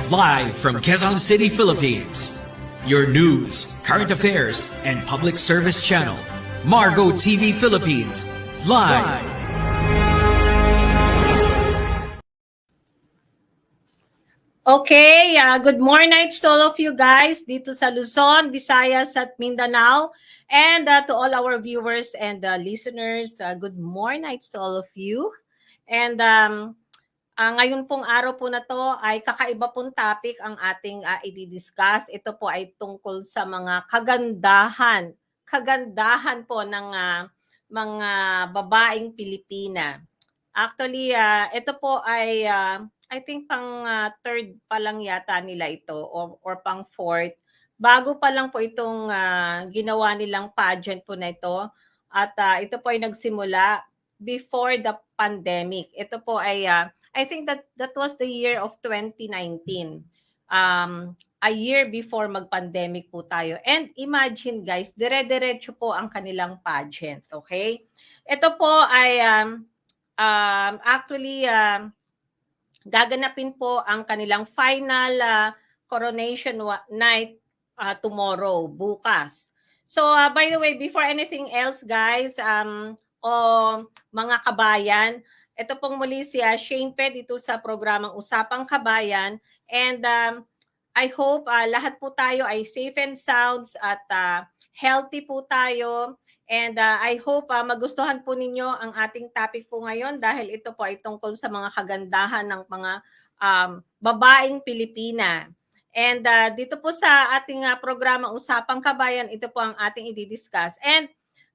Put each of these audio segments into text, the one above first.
Live from Quezon City, Philippines. Your news, current affairs, and public service channel, Margo TV Philippines. Live. Okay, good morning nights to all of you guys dito sa Luzon, Visayas at Mindanao. And to all our viewers and listeners, good morning nights to all of you. And ngayon pong araw po na to ay kakaiba pong topic ang ating i-discuss. Ito po ay tungkol sa mga kagandahan po ng mga babaeng Pilipina. Actually, ito po ay I think pang third pa lang yata nila ito or pang fourth. Bago pa lang po itong ginawa nilang pageant po na ito. At ito po ay nagsimula before the pandemic. Ito po ay I think that was the year of 2019. A year before mag-pandemic po tayo. And imagine guys, dire-diretso po ang kanilang pageant, okay? Ito po ay actually gaganapin po ang kanilang final coronation night tomorrow, bukas. So by the way, before anything else guys, mga kabayan, ito pong muli si Shane Ped dito sa programang Usapang Kabayan. And I hope lahat po tayo ay safe and sound at healthy po tayo. And I hope magustuhan po ninyo ang ating topic po ngayon dahil ito po ay tungkol sa mga kagandahan ng mga babaeng Pilipina. And dito po sa ating programang Usapang Kabayan, ito po ang ating i-discuss. And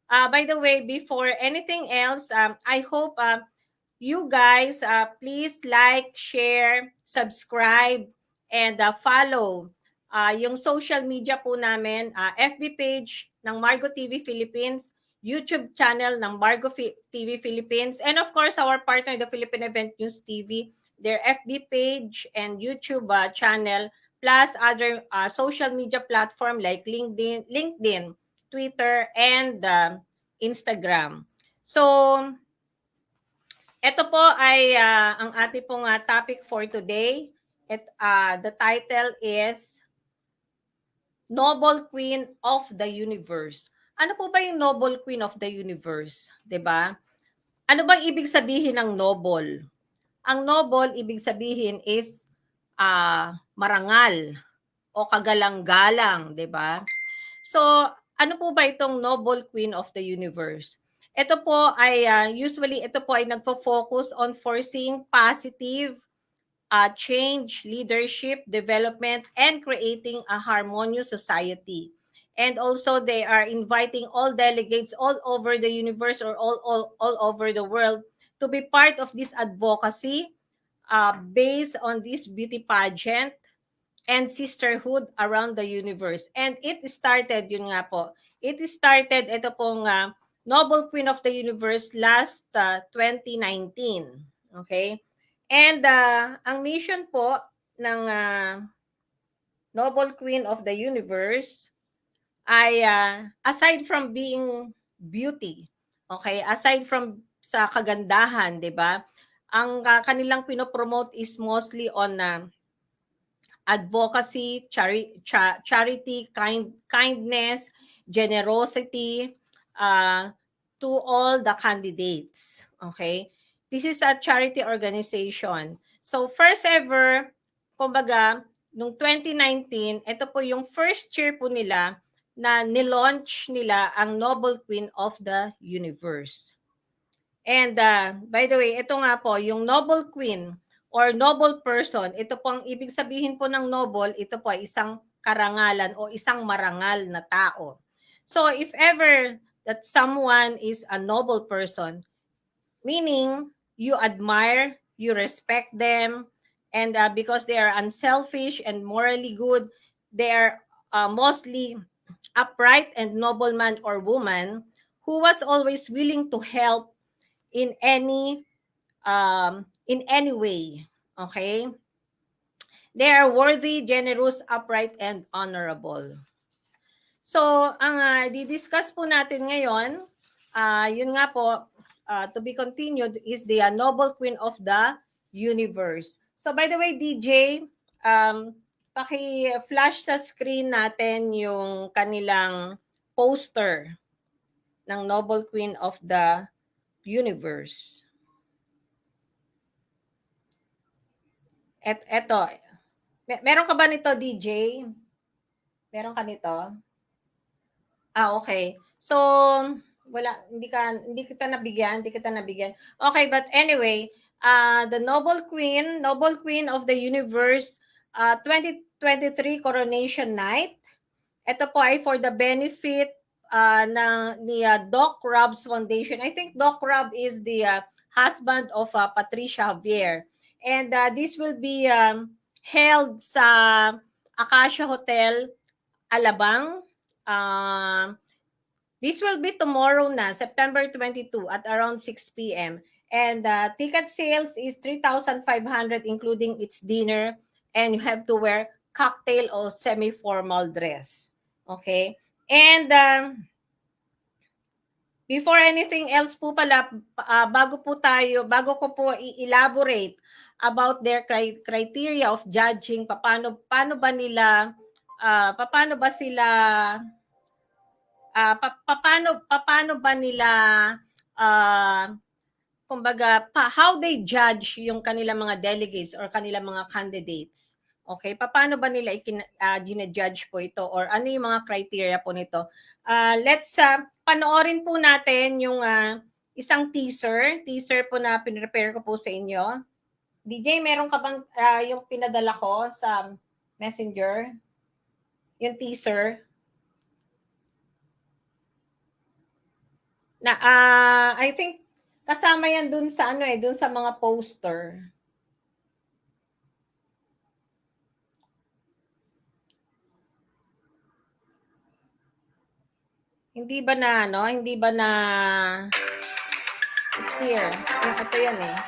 by the way, before anything else, I hope you guys please like, share, subscribe, and follow yung social media po namin, FB page ng Margo TV Philippines, YouTube channel ng Margo TV Philippines, and of course our partner, the Philippine Event News TV, their FB page and YouTube channel, plus other social media platform like LinkedIn, Twitter, and Instagram. So, ito po ay ang ating pong topic for today. The title is Noble Queen of the Universe. Ano po ba yung Noble Queen of the Universe? 'Di ba? Ano bang ibig sabihin ng noble? Ang noble, ibig sabihin is marangal o kagalang-galang, 'di ba? So, ano po ba itong Noble Queen of the Universe? Ito po ay usually ito po ay nagfo-focus on foreseeing positive change, leadership, development, and creating a harmonious society. And also they are inviting all delegates all over the universe or all over the world to be part of this advocacy based on this beauty pageant and sisterhood around the universe. And it started, yun nga po, ito pong Noble Queen of the Universe last 2019. Okay? And ang mission po ng Noble Queen of the Universe ay aside from being beauty, okay, aside from sa kagandahan, 'di ba? Ang kanilang pinopromote is mostly on advocacy, charity, kindness, generosity to all the candidates. Okay? This is a charity organization. So first ever, kumbaga, noong 2019, ito po yung first year po nila na nilaunch nila ang Noble Queen of the Universe. And by the way, ito nga po, yung Noble Queen or noble person, ito po ang ibig sabihin po ng noble, ito po ay isang karangalan o isang marangal na tao. So if ever that someone is a noble person, meaning you admire, you respect them, and because they are unselfish and morally good, they are mostly upright and noble man or woman who was always willing to help in any way. Okay? They are worthy, generous, upright, and honorable. So, ang di-discuss po natin ngayon, yun nga po, to be continued, is the Noble Queen of the Universe. So, by the way, DJ, paki-flash sa screen natin yung kanilang poster ng Noble Queen of the Universe. Eto. Meron ka ba nito, DJ? Meron ka nito? Okay. So, wala, hindi kita nabigyan. Okay, but anyway, the Noble Queen of the Universe 2023 Coronation Night. Ito po ay for the benefit ni Doc Rob's Foundation. I think Doc Rob is the husband of Patricia Javier. And this will be held sa Acacia Hotel, Alabang. This will be tomorrow na, September 22 at around 6 p.m. And ticket sales is 3,500 including its dinner, and you have to wear cocktail or semi-formal dress. Okay? And before anything else po pala, bago ko po i-elaborate about their criteria of judging, paano ba nila kumbaga how they judge yung kanilang mga delegates or kanilang mga candidates. Okay, paano ba nila gina-judge po ito or ano yung mga criteria po nito? Let's panoorin po natin yung isang teaser po na pinrepare ko po sa inyo. DJ, meron ka bang yung pinadala ko sa Messenger? Yung teaser? Na I think kasama yan dun sa dun sa mga poster. Hindi ba na it's here. Ito yan eh.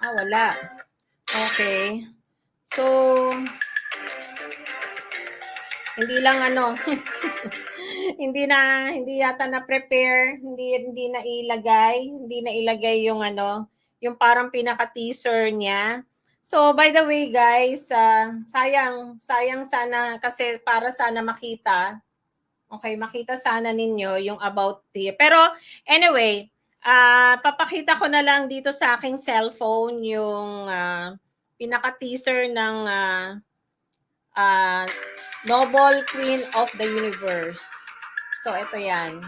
Wala. Okay. So hindi lang hindi yata na prepare, hindi na ilagay yung yung parang pinaka-teaser niya. So by the way guys, sayang sana kasi para sana makita. Okay, makita sana ninyo yung about here. Pero anyway, papakita ko na lang dito sa aking cellphone yung pinaka-teaser ng Noble Queen of the Universe. So, ito yan.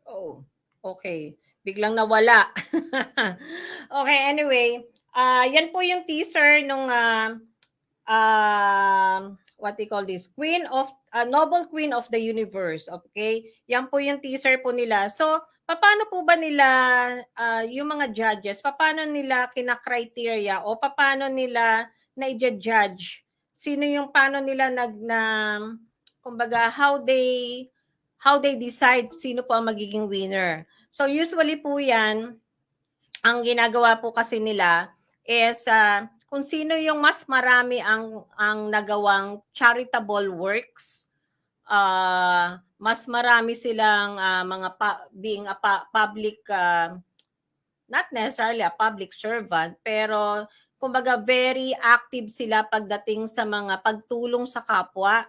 Oh, okay. Biglang nawala. Okay, anyway, yan po yung teaser nung what they call this, Noble Queen of the Universe. Okay? Yan po yung teaser po nila. So, paano po ba nila yung mga judges, paano nila kina-criteria o paano nila na-judge? Paano nila kumbaga how they decide sino po ang magiging winner. So usually po yan, ang ginagawa po kasi nila is kung sino yung mas marami ang nagawang charitable works, mas marami silang being a public, not necessarily a public servant, pero kumbaga very active sila pagdating sa mga pagtulong sa kapwa.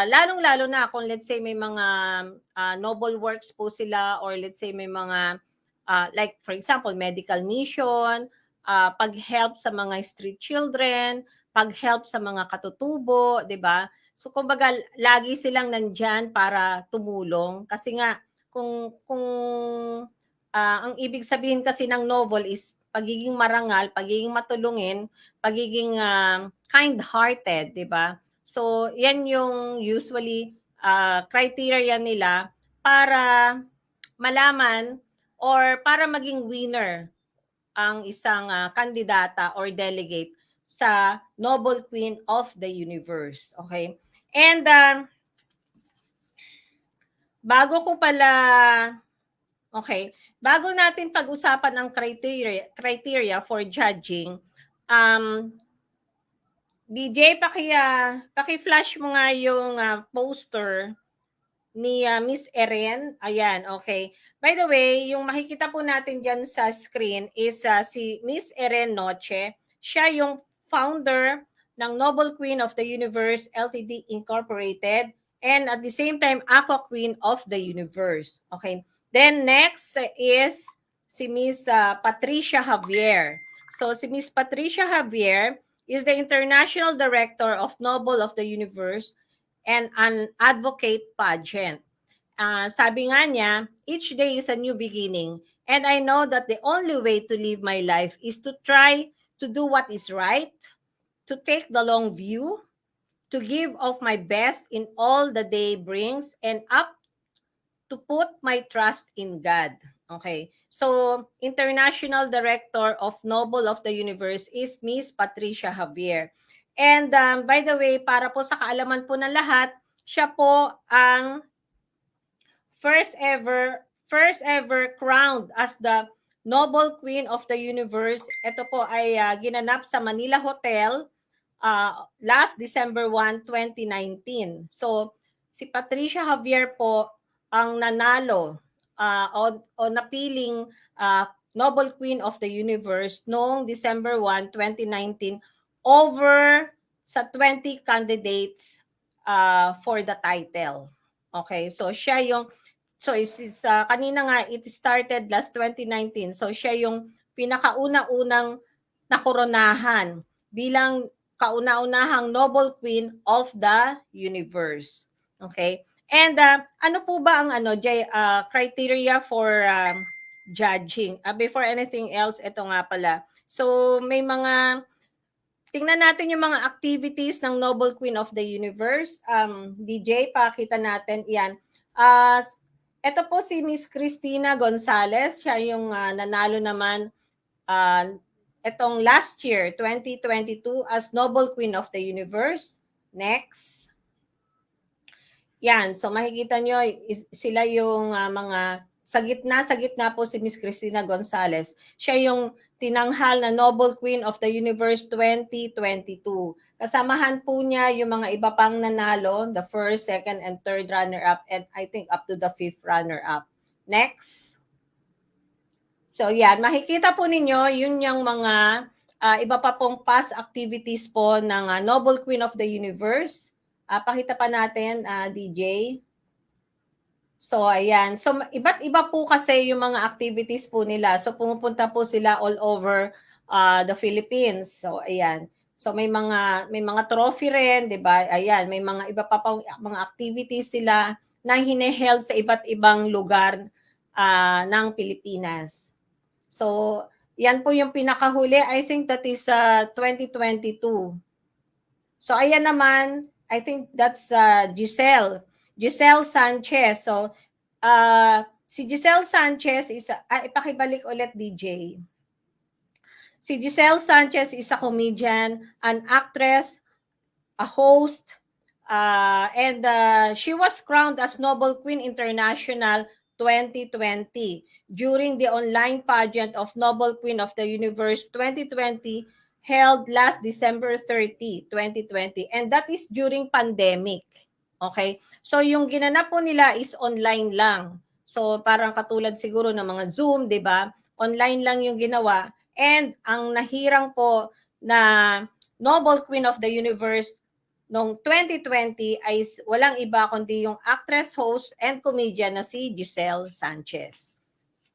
Lalong-lalo na kung let's say may mga noble works po sila or let's say may mga like for example medical mission, pag-help sa mga street children, pag-help sa mga katutubo, 'di ba? So kumbaga lagi silang nandiyan para tumulong kasi nga kung ang ibig sabihin kasi ng noble is pagiging marangal, pagiging matulungin, pagiging kind-hearted, 'di ba? So 'yan yung usually criteria nila para malaman or para maging winner ang isang kandidata or delegate sa Noble Queen of the Universe. Okay? And bago ko pala, okay, bago natin pag-usapan ang criteria for judging, DJ, paki-flash mo nga yung poster ni Miss Eren. Ayan, okay. By the way, yung makikita po natin dyan sa screen is si Miss Eren Noche. Siya yung founder ng Noble Queen of the Universe Ltd. Incorporated and at the same time, Aqua Queen of the Universe. Okay. Then next is si Miss Patricia Javier. So si Miss Patricia Javier is the International Director of Noble of the Universe and an advocate pageant. Sabi nga niya, each day is a new beginning and I know that the only way to live my life is to try to do what is right, to take the long view, to give of my best in all the day brings and up to put my trust in God. Okay. So, International Director of Noble of the Universe is Miss Patricia Javier. And by the way, para po sa kaalaman po ng lahat, siya po ang first ever crowned as the Noble Queen of the Universe. Ito po ay ginanap sa Manila Hotel last December 1, 2019. So, si Patricia Javier po ang nanalo o napiling Noble Queen of the Universe noong December 1, 2019 over sa 20 candidates for the title. Okay, so siya yung kanina nga it started last 2019. So siya yung pinakauna-unang nakoronahan bilang kauna-unahang Noble Queen of the Universe. Okay? And ano po ba ang criteria for judging? Before anything else, ito nga pala. So may mga tingnan natin yung mga activities ng Noble Queen of the Universe. DJ, pakita natin. Yan. Ito po si Miss Cristina Gonzalez. Siya yung nanalo naman itong last year, 2022, as Noble Queen of the Universe. Next. Yan. So makikita nyo, sila yung mga sa gitna po si Miss Cristina Gonzalez. Siya yung tinanghal na Noble Queen of the Universe 2022. Kasamahan po niya yung mga iba pang nanalo, the first, second, and third runner-up, and I think up to the fifth runner-up. Next. So yan, makikita po ninyo, yun yung mga iba pa pong past activities po ng Noble Queen of the Universe. Pakita pa natin, DJ. So, ayan. So, iba't iba po kasi yung mga activities po nila. So, pumupunta po sila all over the Philippines. So, ayan. So, may mga trophy rin, di ba? Ayan, may mga iba pa pang mga activities sila na hineheld sa iba't ibang lugar ng Pilipinas. So, yan po yung pinakahuli. I think that is 2022. So, ayan naman, I think that's Giselle Sanchez. So, si Giselle Sanchez is, ipakibalik ulit DJ. Si Giselle Sanchez is a comedian, an actress, a host, and she was crowned as Noble Queen International 2020 during the online pageant of Noble Queen of the Universe 2020 held last December 30, 2020. And that is during pandemic. Okay? So yung ginanap po nila is online lang. So parang katulad siguro ng mga Zoom, 'di ba? Online lang yung ginawa. And ang nahirang po na Noble Queen of the Universe noong 2020 ay walang iba kundi yung actress, host, and comedian na si Giselle Sanchez.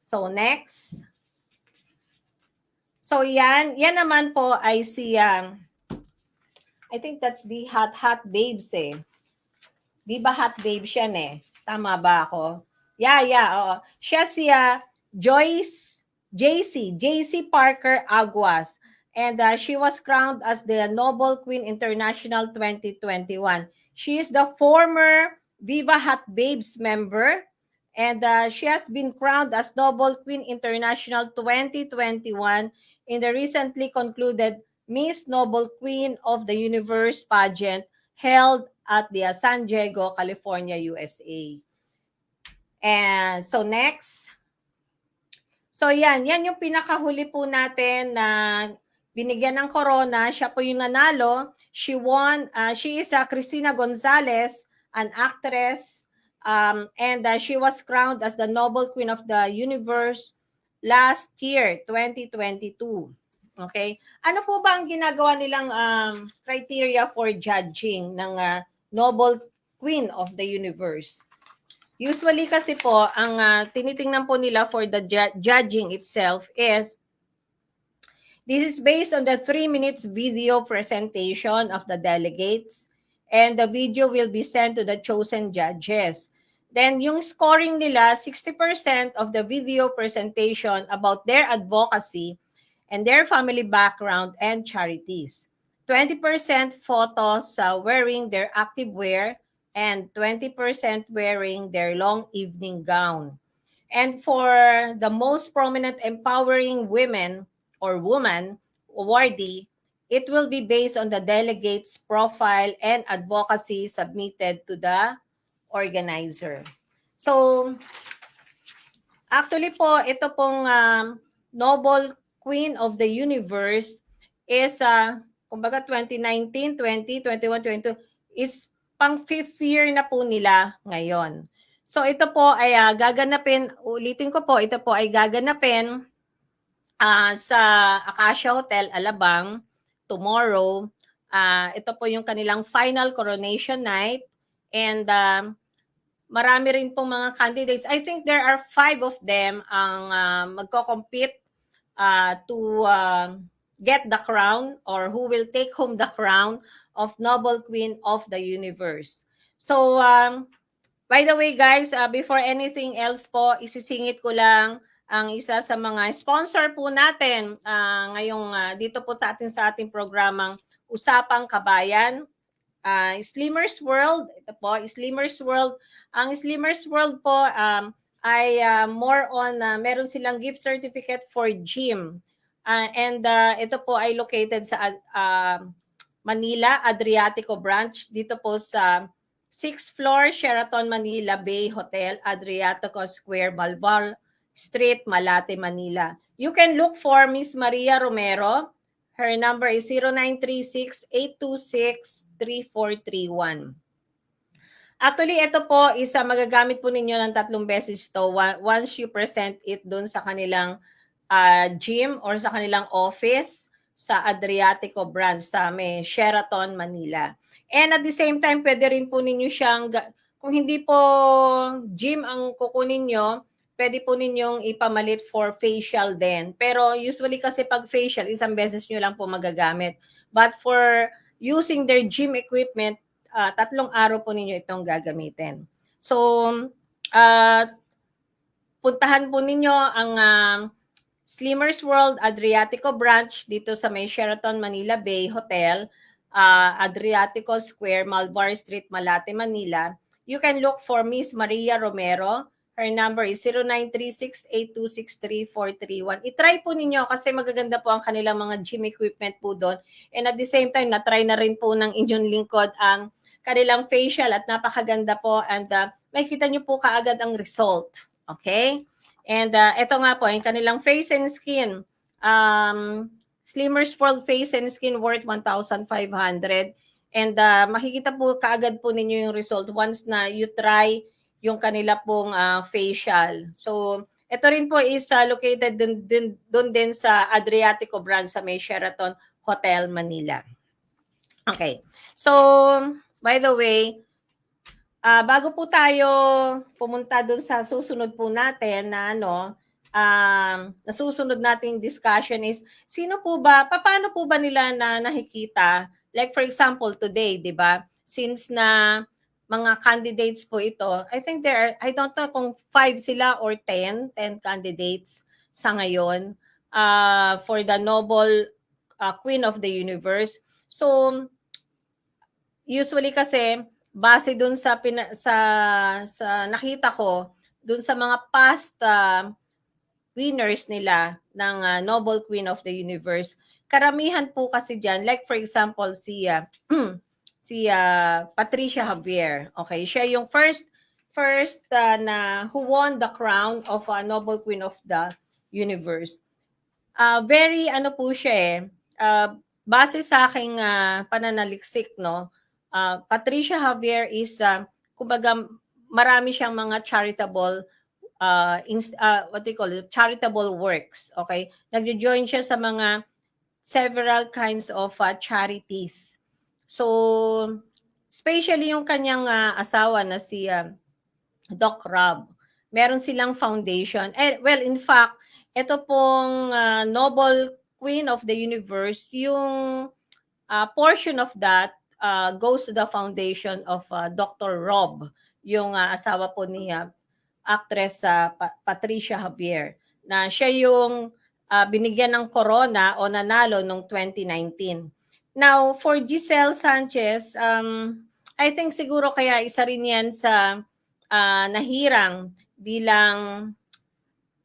So next. So yan naman po ay si I think that's the Hot Babes eh. Di ba Hot Babes yan eh? Tama ba ako? Yeah, oo. Siya si JC Parker Aguas. And she was crowned as the Nobel Queen International 2021. She is the former Viva Hot Babes member. And she has been crowned as Nobel Queen International 2021 in the recently concluded Miss Nobel Queen of the Universe pageant held at the San Diego, California, USA. And so next. So yan yung pinakahuli po natin na binigyan ng corona. Siya po yung nanalo. She won, she is Cristina Gonzalez, an actress, and she was crowned as the Nobel Queen of the Universe last year, 2022. Okay? Ano po ba ang ginagawa nilang criteria for judging ng Nobel Queen of the Universe? Usually kasi po, ang tinitingnan po nila for the judging itself is, this is based on the 3 minutes video presentation of the delegates, and the video will be sent to the chosen judges. Then yung scoring nila, 60% of the video presentation about their advocacy and their family background and charities. 20% photos wearing their active wear, and 20% wearing their long evening gown. And for the most prominent empowering women or woman awardee, it will be based on the delegate's profile and advocacy submitted to the organizer. So, actually po, ito pong Nobel Queen of the Universe is, kumbaga 2019, 20, 21, 22, is pang 5th year na po nila ngayon. So ito po ay gaganapin, ulitin ko po, ito po ay gaganapin sa Acacia Hotel, Alabang, tomorrow. Ito po yung kanilang final coronation night, and marami rin pong mga candidates. I think there are 5 of them ang magko-compete to get the crown, or who will take home the crown of Nobel Queen of the Universe. So, by the way guys, before anything else po, isisingit ko lang ang isa sa mga sponsor po natin ngayong dito po sa ating programang Usapang Kabayan. Slimmers World, ito po, Slimmers World. Ang Slimmers World po ay more on, meron silang gift certificate for gym. And ito po ay located sa Manila, Adriatico Branch, dito po sa 6th floor, Sheraton Manila Bay Hotel, Adriatico Square, Balbal Street, Malate, Manila. You can look for Miss Maria Romero. Her number is 0936-826-3431. Actually, ito po is magagamit po ninyo ng 3 beses to once you present it dun sa kanilang gym or sa kanilang office sa Adriatico Branch sa may Sheraton, Manila. And at the same time, pwede rin po ninyo siyang, kung hindi po gym ang kukunin nyo, pwede po ninyong ipamalit for facial din. Pero usually kasi pag facial, 1 beses nyo lang po magagamit. But for using their gym equipment, 3 araw po ninyo itong gagamitin. So, puntahan po ninyo ang Slimmers World Adriatico Branch dito sa may Sheraton Manila Bay Hotel, Adriatico Square, Malvar Street, Malate, Manila. You can look for Miss Maria Romero. Her number is 0936-826-3431. I-try po ninyo kasi magaganda po ang kanilang mga gym equipment po doon. And at the same time, na-try na rin po ng inyong lingkod ang kanilang facial at napakaganda po. And makikita nyo po kaagad ang result. Okay? And ito nga po, yung kanilang face and skin. Slimmers World Face and Skin worth 1,500. And makikita po kaagad po ninyo yung result once na you try yung kanila pong facial. So, ito rin po is located doon din sa Adriatico Branch sa may Sheraton Hotel, Manila. Okay. So, by the way, bago po tayo pumunta doon sa susunod po natin na nasusunod nating discussion is, paano po ba nila na nakikita? Like for example, today, di ba? Since na mga candidates po ito, I think I don't know kung 5 sila or 10 candidates sa ngayon for the Nobel Queen of the Universe. So, usually kasi base dun sa nakita ko dun sa mga past winners nila ng Nobel Queen of the Universe, karamihan po kasi diyan, like for example si Patricia Javier. Okay, siya yung first na who won the crown of Nobel Queen of the Universe. Very ano po siya base sa aking pananaliksik, no, Patricia Javier is kumbaga marami siyang mga charitable what they call it, charitable works. Okay, nagjo-join siya sa mga several kinds of charities. So especially yung kanyang asawa na si Doc Rob, meron silang foundation. Well, in fact, ito pong Nobel Queen of the Universe, yung portion of that goes to the foundation of Dr. Rob, yung asawa po ni actress Patricia Javier, na siya yung binigyan ng corona o nanalo noong 2019. Now, for Giselle Sanchez, I think siguro kaya isa rin yan sa nahirang bilang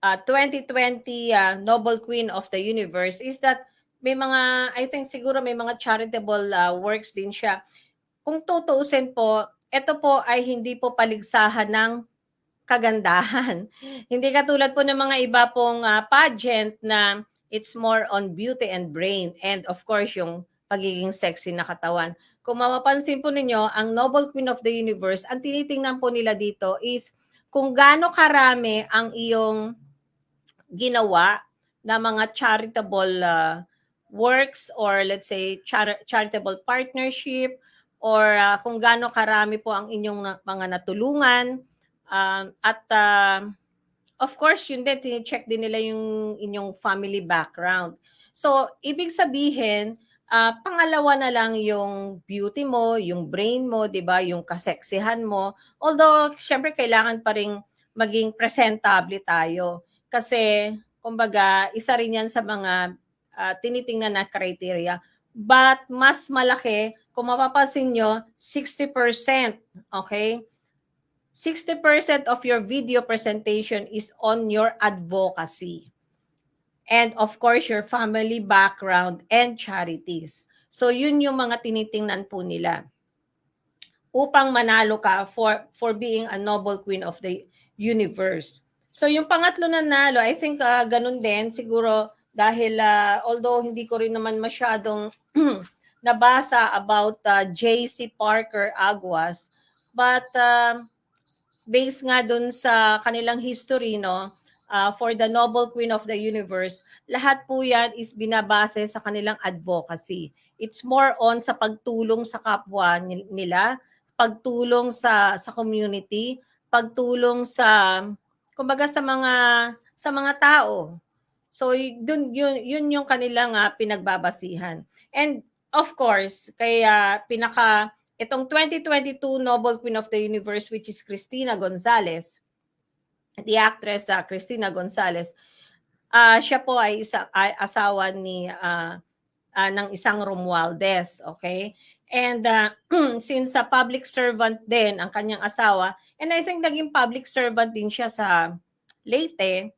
2020 Nobel Queen of the Universe is that may mga, I think siguro may mga charitable works din siya. Kung tutuusin po, ito po ay hindi po paligsahan ng kagandahan. Hindi katulad po ng mga iba pong pageant na it's more on beauty and brain and of course yung pagiging sexy na katawan. Kung mapapansin po ninyo, ang Nobel Queen of the Universe, ang tinitingnan po nila dito is kung gaano karami ang iyong ginawa na mga charitable works or let's say charitable partnership or kung gaano karami po ang inyong mga natulungan. At of course, yun din, check din nila yung inyong family background. So, ibig sabihin, pangalawa na lang yung beauty mo, yung brain mo, di ba, yung kaseksihan mo. Although, syempre, kailangan pa rin maging presentable tayo. Kasi, kumbaga, isa rin yan sa mga tinitingnan na criteria. But, mas malaki, kung mapapansin nyo, 60%, okay? 60% of your video presentation is on your advocacy. And of course, your family background and charities. So yun yung mga tinitingnan po nila upang manalo ka for being a Nobel Queen of the Universe. So yung pangatlo na nalo, I think ganun din siguro dahil although hindi ko rin naman masyadong nabasa about J.C. Parker Aguas, but based nga dun sa kanilang history, no, for the Nobel Queen of the Universe, lahat po yan is binabase sa kanilang advocacy. It's more on sa pagtulong sa kapwa nila, pagtulong sa community, pagtulong sa kumbaga sa mga tao. So yun yung kanilang pinagbabasihan. And of course, kaya itong 2022 Nobel Queen of the Universe, which is Cristina Gonzalez, the actress Cristina Gonzalez, siya po ay asawa ng isang Romualdez, okay? And since public servant din ang kanyang asawa, and I think naging public servant din siya sa Leyte,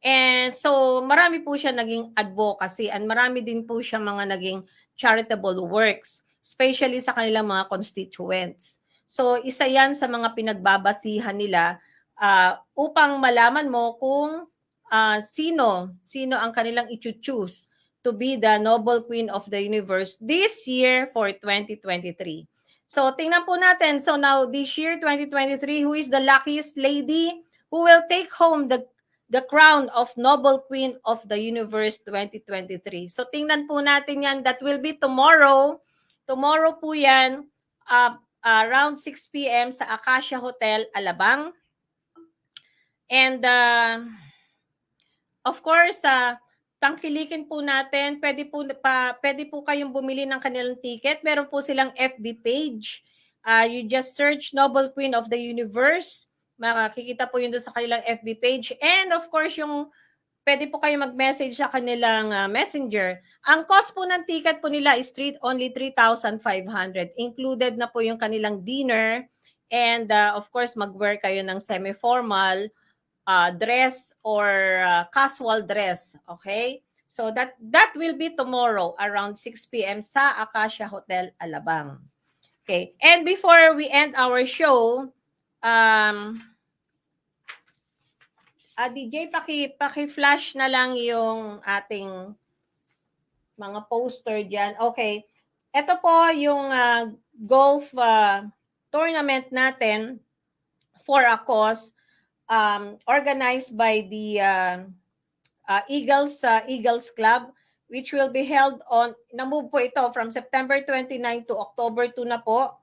and so marami po siya naging advocacy and marami din po siya mga naging charitable works, especially sa kanilang mga constituents. So, isa yan sa mga pinagbabasihan nila upang malaman mo kung sino ang kanilang i-choose to be the Nobel Queen of the Universe this year for 2023. So, tingnan po natin. So, now, this year, 2023, who is the luckiest lady who will take home the crown of Nobel Queen of the Universe 2023. So, tingnan po natin yan. That will be tomorrow. Tomorrow po yan, around 6 p.m. sa Acacia Hotel, Alabang. And of course, tangkilikin po natin, pwede po kayong bumili ng kanilang ticket. Meron po silang FB page. You just search Noble Queen of the Universe. Makikita po yun doon sa kanilang FB page. And of course, pwede po kayo mag-message sa kanilang messenger. Ang cost po ng ticket po nila is only 3,500. Included na po yung kanilang dinner. And of course, mag-wear kayo ng semi-formal dress or casual dress. Okay? So that will be tomorrow around 6 p.m. sa Acacia Hotel, Alabang. Okay. And before we end our show, DJ, paki-flash na lang yung ating mga poster dyan. Okay. Ito po yung golf tournament natin for a cause organized by the Eagles Club, which will be held na-move po ito from September 29 to October 2 na po.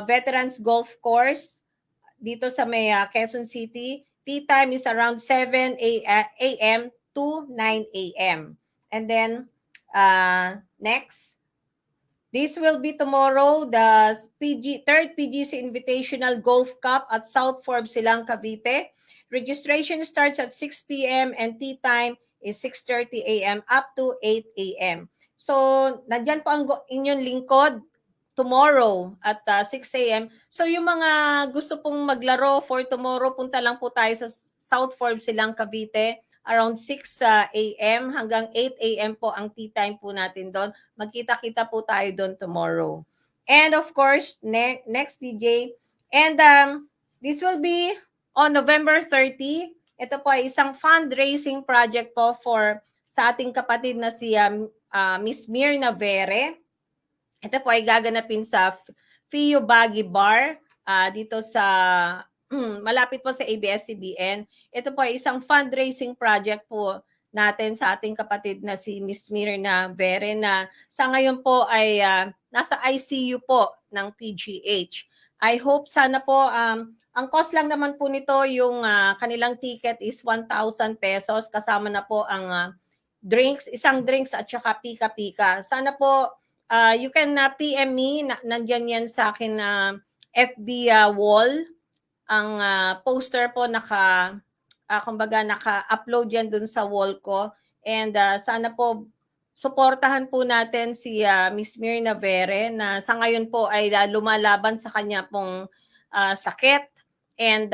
Veterans Golf Course dito sa may Quezon City. Tea time is around 7 a.m. to 9 a.m. And then, next, this will be tomorrow, the third PGC Invitational Golf Cup at South Forbes, Silang, Cavite. Registration starts at 6 p.m. and tea time is 6:30 a.m. up to 8 a.m. So, nandyan po ang inyong lingkod tomorrow at 6 a.m. So, yung mga gusto pong maglaro for tomorrow, punta lang po tayo sa South Forbes, Silang, Cavite. Around 6 a.m. hanggang 8 a.m. po ang tea time po natin doon. Magkita-kita po tayo doon tomorrow. And of course, next DJ. And this will be on November 30. Ito po ay isang fundraising project po sa ating kapatid na si Miss Mirna Vere. Ito po ay gaganapin sa Fio Bagi Bar dito sa malapit po sa ABS-CBN. Ito po ay isang fundraising project po natin sa ating kapatid na si Miss Mirna Vere na sa ngayon po ay nasa ICU po ng PGH. I hope sana po, ang cost lang naman po nito, yung kanilang ticket is 1,000 pesos. Kasama na po ang drinks, isang drinks at saka pika-pika. Sana po, you can PM me, nandyan yan sa akin FB wall. Ang poster po kumbaga naka-upload yan dun sa wall ko. And sana po suportahan po natin si Miss Mirna Vere na sa ngayon po ay lumalaban sa kanya pong sakit. And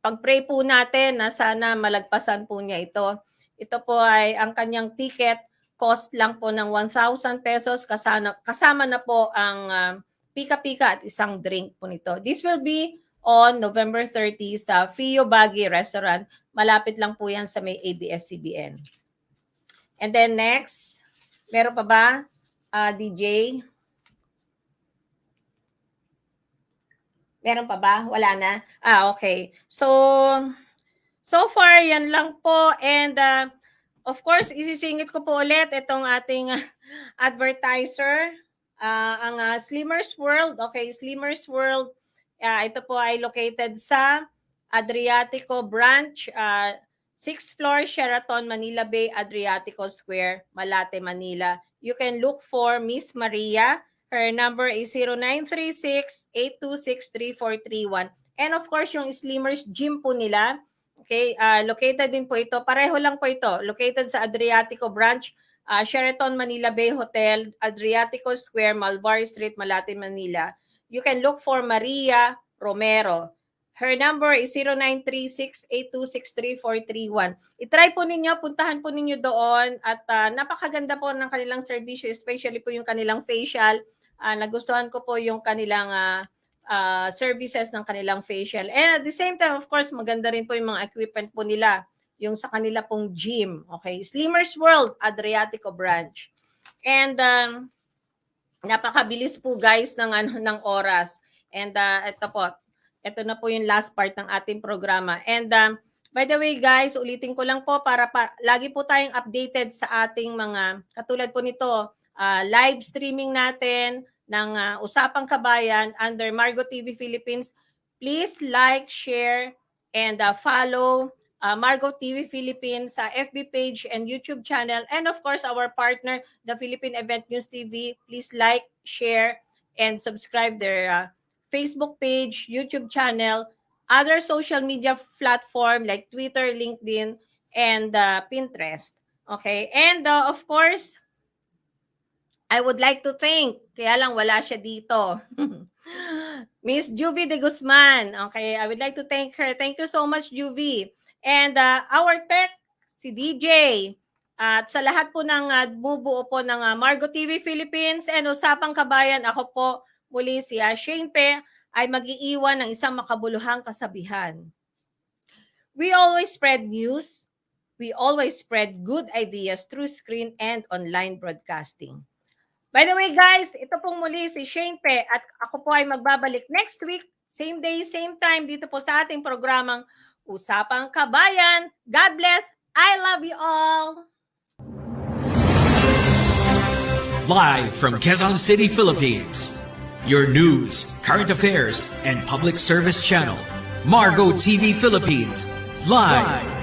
pag-pray po natin na sana malagpasan po niya ito. Ito po ay ang kanyang ticket, cost lang po ng 1,000 pesos. Kasama na po ang pika-pika at isang drink po nito. This will be on November 30 sa Fio Bagi Restaurant. Malapit lang po yan sa may ABS-CBN. And then next, meron pa ba, DJ? Meron pa ba? Wala na? Okay. So far, yan lang po. And of course, isisingit ko po ulit itong ating advertiser, ang Slimmers World. Okay, Slimmers World. Ito po ay located sa Adriatico Branch, 6th floor, Sheraton, Manila Bay, Adriatico Square, Malate, Manila. You can look for Miss Maria. Her number is 0936-826-3431. And of course, yung Slimmers Gym po nila, okay, located din po ito. Pareho lang po ito. Located sa Adriatico Branch, Sheraton, Manila Bay Hotel, Adriatico Square, Malvar Street, Malate, Manila. You can look for Maria Romero. Her number is 0936-826-3431. I-try po ninyo, puntahan po ninyo doon at napakaganda po ng kanilang servisyo, especially po yung kanilang facial. Nagustuhan ko po yung kanilang services ng kanilang facial. And at the same time, of course, maganda rin po yung mga equipment po nila, yung sa kanila pong gym. Okay, Slimmers World, Adriatico Branch. And napakabilis po guys ng oras. And ito na po yung last part ng ating programa. And by the way guys, ulitin ko lang po para lagi po tayong updated sa ating mga, katulad po nito, live streaming natin ng Usapang Kabayan under Margo TV Philippines. Please like, share, and follow Margo TV Philippines FB page and YouTube channel, and of course our partner, the Philippine Event News TV. Please like, share, and subscribe their Facebook page, YouTube channel, other social media platform like Twitter, LinkedIn, and Pinterest. Okay, and of course, I would like to thank, kaya lang wala siya dito, Miss Juvie de Guzman. Okay, I would like to thank her. Thank you so much, Juvie. And our tech, si DJ. At sa lahat po ng bumubuo po ng Margo TV Philippines and Usapang Kabayan, ako po muli si Shane Pe ay mag-iiwan ng isang makabuluhang kasabihan. We always spread news. We always spread good ideas through screen and online broadcasting. By the way guys, ito pong muli si Shane Pe at ako po ay magbabalik next week, same day, same time dito po sa ating programang Usapang Kabayan. God bless. I love you all. Live from Quezon City, Philippines. Your news, current affairs, and public service channel, Margo TV Philippines. Live.